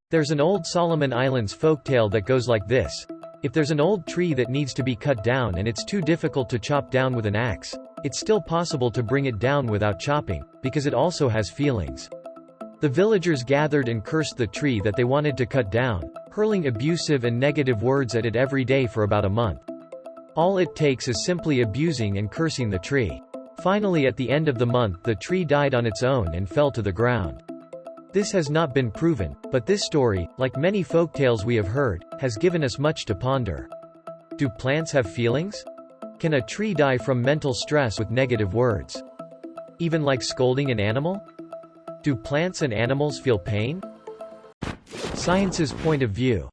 There's an old Solomon Islands folktale that goes like this. If there's an old tree that needs to be cut down and it's too difficult to chop down with an axe, it's still possible to bring it down without chopping, because it also has feelings. The villagers gathered and cursed the tree that they wanted to cut down, hurling abusive and negative words at it every day for about a month. All it takes is simply abusing and cursing the tree. Finally, at the end of the month, the tree died on its own and fell to the ground. This has not been proven, but this story, like many folktales we have heard, has given us much to ponder. Do plants have feelings? Can a tree die from mental stress with negative words? Even like scolding an animal? Do plants and animals feel pain? Science's point of view.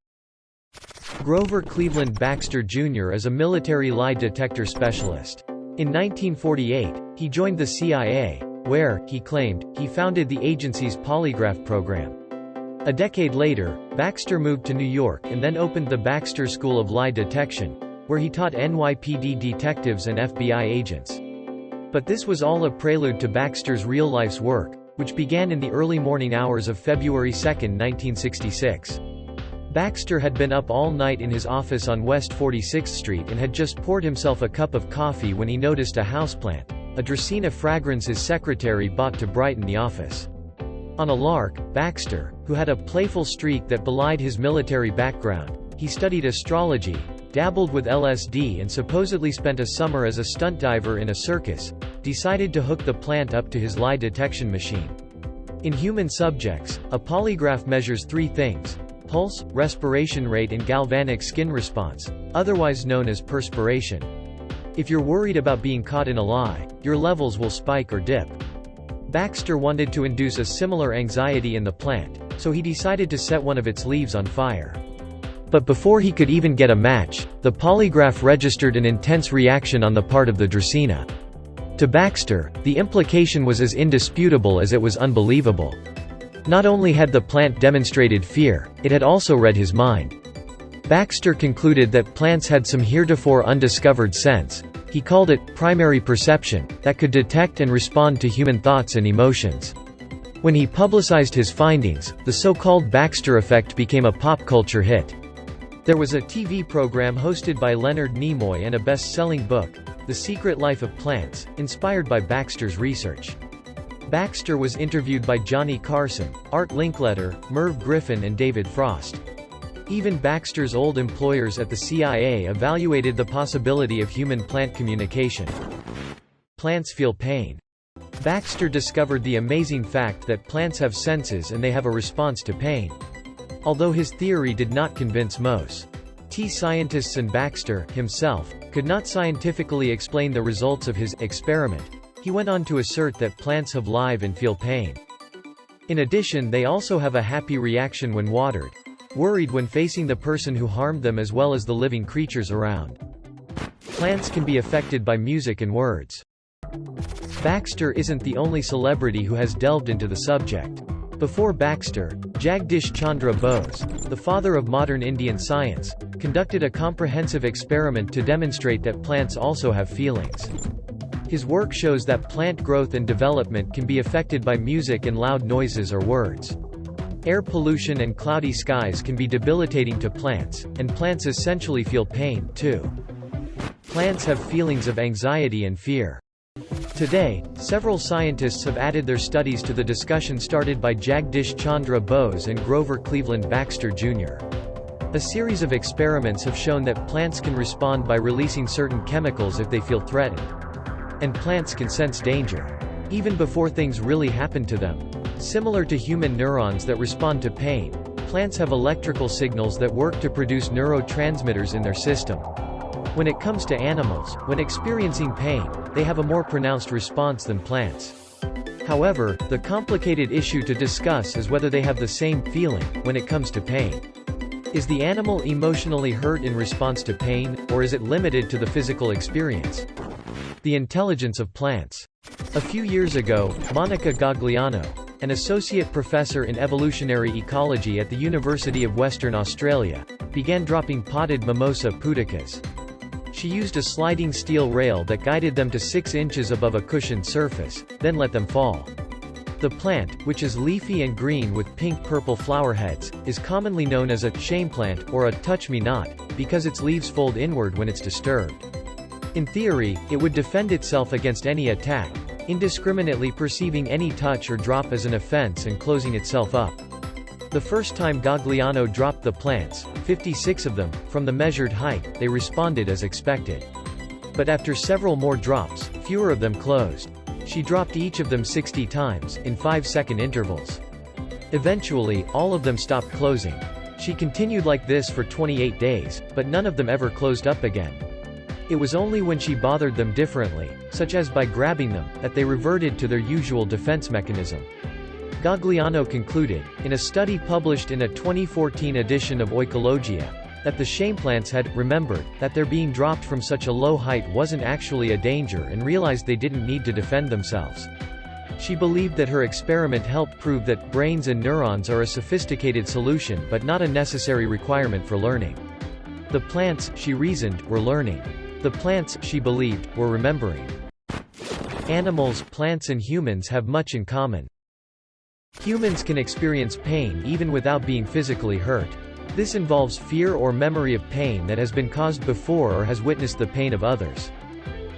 Grover Cleveland Baxter Jr. is a military lie detector specialist. In 1948, he joined the CIA, where, he claimed, he founded the agency's polygraph program. A decade later, Baxter moved to New York and then opened the Baxter School of Lie Detection, where he taught NYPD detectives and FBI agents. But this was all a prelude to Baxter's real-life's work, which began in the early morning hours of February 2, 1966. Baxter had been up all night in his office on West 46th Street and had just poured himself a cup of coffee when he noticed a houseplant, a Dracaena fragrance his secretary bought to brighten the office. On a lark, Baxter, who had a playful streak that belied his military background, he studied astrology, dabbled with LSD and supposedly spent a summer as a stunt diver in a circus, decided to hook the plant up to his lie detection machine. In human subjects, a polygraph measures three things: pulse, respiration rate and galvanic skin response, otherwise known as perspiration. If you're worried about being caught in a lie, your levels will spike or dip. Baxter wanted to induce a similar anxiety in the plant, so he decided to set one of its leaves on fire. But before he could even get a match, the polygraph registered an intense reaction on the part of the Dracaena. To Baxter, the implication was as indisputable as it was unbelievable. Not only had the plant demonstrated fear, it had also read his mind. Baxter concluded that plants had some heretofore undiscovered sense, he called it primary perception, that could detect and respond to human thoughts and emotions. When he publicized his findings, the so-called Baxter effect became a pop culture hit. There was a TV program hosted by Leonard Nimoy and a best-selling book, The Secret Life of Plants, inspired by Baxter's research. Baxter was interviewed by Johnny Carson, Art Linkletter, Merv Griffin and David Frost. Even Baxter's old employers at the CIA evaluated the possibility of human-plant communication. Plants feel pain. Baxter discovered the amazing fact that plants have senses and they have a response to pain. Although his theory did not convince most scientists and Baxter, himself, could not scientifically explain the results of his experiment, he went on to assert that plants have life and feel pain. In addition, they also have a happy reaction when watered, worried when facing the person who harmed them as well as the living creatures around. Plants can be affected by music and words. Baxter isn't the only celebrity who has delved into the subject. Before Baxter, Jagdish Chandra Bose, the father of modern Indian science, conducted a comprehensive experiment to demonstrate that plants also have feelings. His work shows that plant growth and development can be affected by music and loud noises or words. Air pollution and cloudy skies can be debilitating to plants, and plants essentially feel pain, too. Plants have feelings of anxiety and fear. Today, several scientists have added their studies to the discussion started by Jagdish Chandra Bose and Grover Cleveland Baxter Jr. A series of experiments have shown that plants can respond by releasing certain chemicals if they feel threatened. And plants can sense danger, even before things really happen to them. Similar to human neurons that respond to pain, plants have electrical signals that work to produce neurotransmitters in their system. When it comes to animals, when experiencing pain, they have a more pronounced response than plants. However, the complicated issue to discuss is whether they have the same feeling when it comes to pain. Is the animal emotionally hurt in response to pain, or is it limited to the physical experience? The intelligence of plants. A few years ago, Monica Gagliano, an associate professor in evolutionary ecology at the University of Western Australia, began dropping potted mimosa puticas. She used a sliding steel rail that guided them to 6 inches above a cushioned surface, then let them fall. The plant, which is leafy and green with pink-purple flower heads, is commonly known as a shameplant or a touch-me-not, because its leaves fold inward when it's disturbed. In theory, it would defend itself against any attack, indiscriminately perceiving any touch or drop as an offense and closing itself up. The first time Gagliano dropped the plants, 56 of them, from the measured height, they responded as expected. But after several more drops, fewer of them closed. She dropped each of them 60 times, in 5-second intervals. Eventually, all of them stopped closing. She continued like this for 28 days, but none of them ever closed up again. It was only when she bothered them differently, such as by grabbing them, that they reverted to their usual defense mechanism. Gagliano concluded, in a study published in a 2014 edition of Oikologia, that the shameplants had remembered that their being dropped from such a low height wasn't actually a danger and realized they didn't need to defend themselves. She believed that her experiment helped prove that brains and neurons are a sophisticated solution but not a necessary requirement for learning. The plants, she reasoned, were learning. The plants, she believed, were remembering. Animals, plants and humans have much in common. Humans can experience pain even without being physically hurt. This involves fear or memory of pain that has been caused before or has witnessed the pain of others.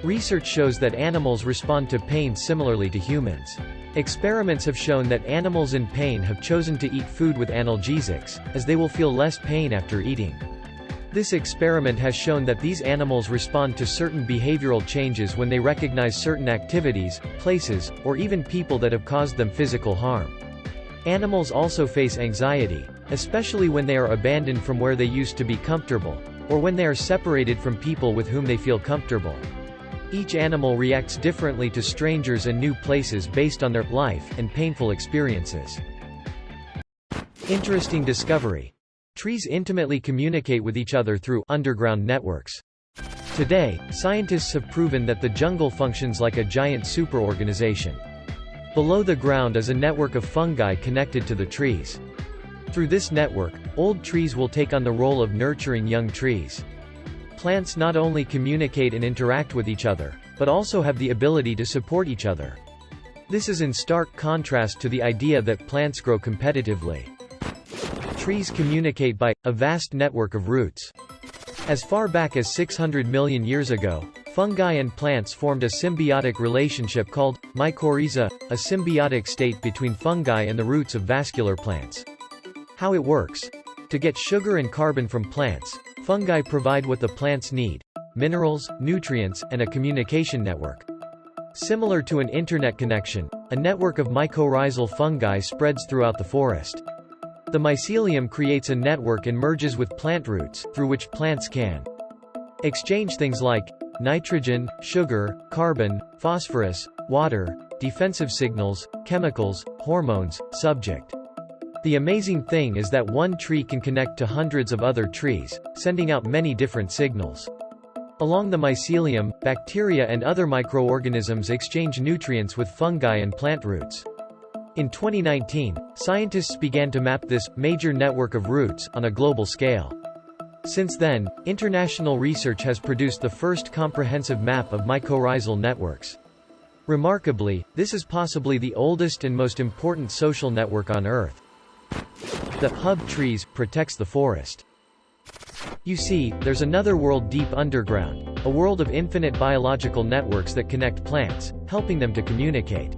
Research shows that animals respond to pain similarly to humans. Experiments have shown that animals in pain have chosen to eat food with analgesics, as they will feel less pain after eating. This experiment has shown that these animals respond to certain behavioral changes when they recognize certain activities, places, or even people that have caused them physical harm. Animals also face anxiety, especially when they are abandoned from where they used to be comfortable, or when they are separated from people with whom they feel comfortable. Each animal reacts differently to strangers and new places based on their life and painful experiences. Interesting discovery. Trees intimately communicate with each other through underground networks. Today, scientists have proven that the jungle functions like a giant superorganization. Below the ground is a network of fungi connected to the trees. Through this network, old trees will take on the role of nurturing young trees. Plants not only communicate and interact with each other, but also have the ability to support each other. This is in stark contrast to the idea that plants grow competitively. Trees communicate by a vast network of roots. As far back as 600 million years ago, fungi and plants formed a symbiotic relationship called mycorrhiza, a symbiotic state between fungi and the roots of vascular plants. How it works. To get sugar and carbon from plants, fungi provide what the plants need: minerals, nutrients, and a communication network. Similar to an internet connection, a network of mycorrhizal fungi spreads throughout the forest. The mycelium creates a network and merges with plant roots, through which plants can exchange things like nitrogen, sugar, carbon, phosphorus, water, defensive signals, chemicals, hormones, subject. The amazing thing is that one tree can connect to hundreds of other trees, sending out many different signals. Along the mycelium, bacteria and other microorganisms exchange nutrients with fungi and plant roots. In 2019, scientists began to map this major network of roots on a global scale. Since then, international research has produced the first comprehensive map of mycorrhizal networks. Remarkably, this is possibly the oldest and most important social network on Earth. The hub trees protects the forest. You see, there's another world deep underground, a world of infinite biological networks that connect plants, helping them to communicate.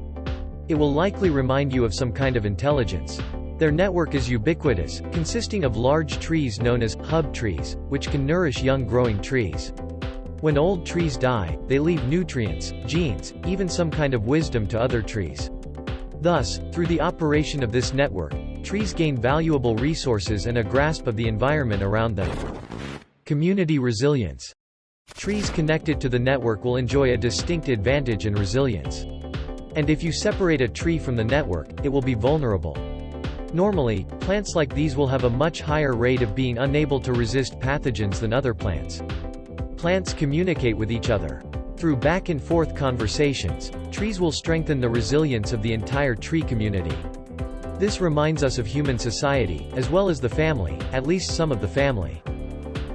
It will likely remind you of some kind of intelligence. Their network is ubiquitous, consisting of large trees known as hub trees, which can nourish young growing trees. When old trees die, they leave nutrients, genes, even some kind of wisdom to other trees. Thus, through the operation of this network, trees gain valuable resources and a grasp of the environment around them. Community resilience. Trees connected to the network will enjoy a distinct advantage and resilience. And if you separate a tree from the network, it will be vulnerable. Normally, plants like these will have a much higher rate of being unable to resist pathogens than other plants. Plants communicate with each other. Through back-and-forth conversations, trees will strengthen the resilience of the entire tree community. This reminds us of human society, as well as the family, at least some of the family.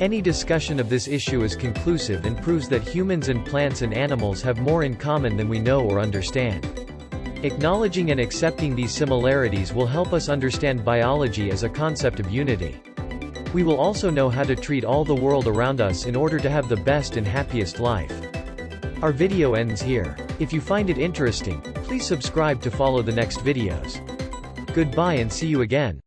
Any discussion of this issue is conclusive and proves that humans and plants and animals have more in common than we know or understand. Acknowledging and accepting these similarities will help us understand biology as a concept of unity. We will also know how to treat all the world around us in order to have the best and happiest life. Our video ends here. If you find it interesting, please subscribe to follow the next videos. Goodbye and see you again.